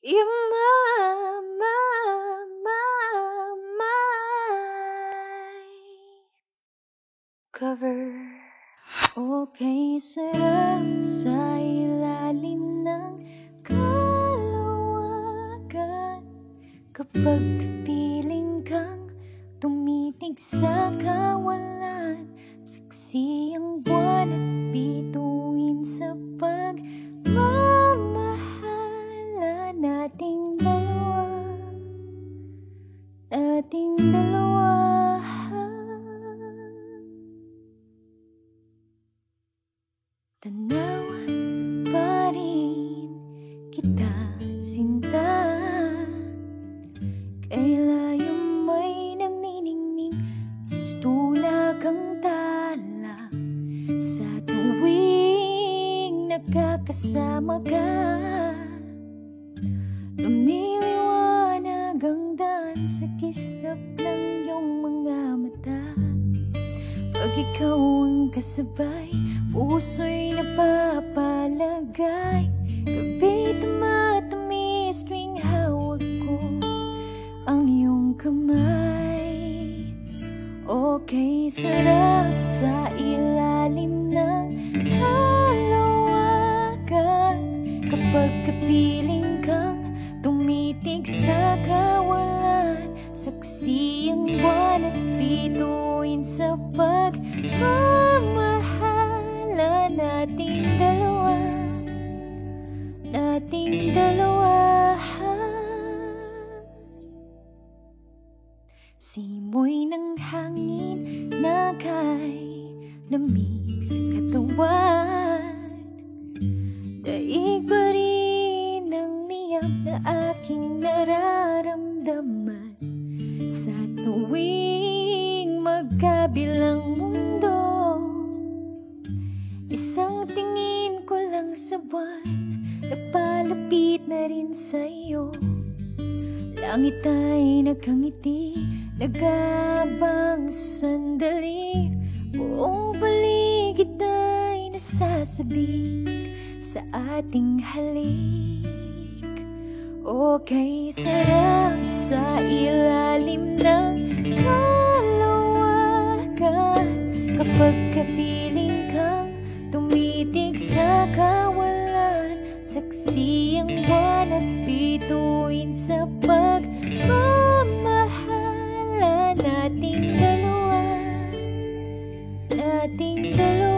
You're my cover. Okay, sarap sa ilalim ng kalawakan kapag piling kang tumitig sa kawalan. Saksi ang buwan at bituin sa pagmamahala nating dalawa, nating dalawa. Tanaw pa rin kita, sinta, kay layong may nagniningning, istulak ang tala sa tuwing nagkakasama ka. Lumiliwanag ang daan sa kislap ng iyong mga mata. Pag ikaw ang kasabay, puso'y napapalagay. Kapit matamis tuwing hawak ko ang iyong kamay. Okay, sarap sa ilalim ng kalawakan kapag kapiling kang tumitig sa kawalan. Saksi ang buwan at bituin sa pagmamahala nating dalawa, nating dalawa. Simoy ng hangin na kay lamig sa katawan, daig pa rin ang niyab na aking nararamdaman. Sa tuwing magkabilang mundo, isang tingin ko lang sa buwan, napalapit na rin sa'yo. Langit ay nakangiti, nag-aabang sandali, buong paligid ay nasasabik sa ating halik. Okay, sarap sa ilalim ng kalawakan kapag kapiling kang tumitig sa kawalan. Saksi ang buwan at bituin sa pagmamahala nating dalawa, nating dalawa.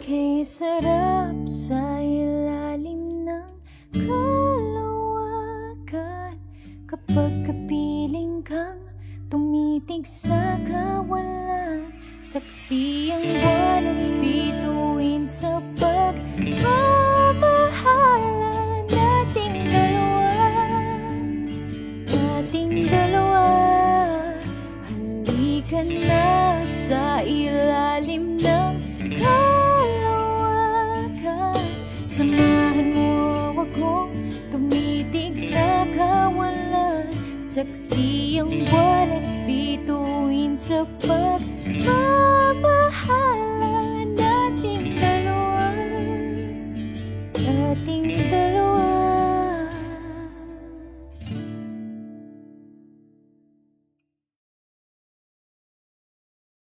Okay, sarap sa ilalim ng kalawakan kapag kapiling kang tumitig sa kawalan. Saksi ang buwan at bituin sa pagmamahala nating dalawa, nating dalawa. Halika na sa ilalim ng kalawakan, samahan mo akong tumitig sa kawalan. Saksi ang buwan at bituin sa pagmamahala nating dalawa, nating dalawa.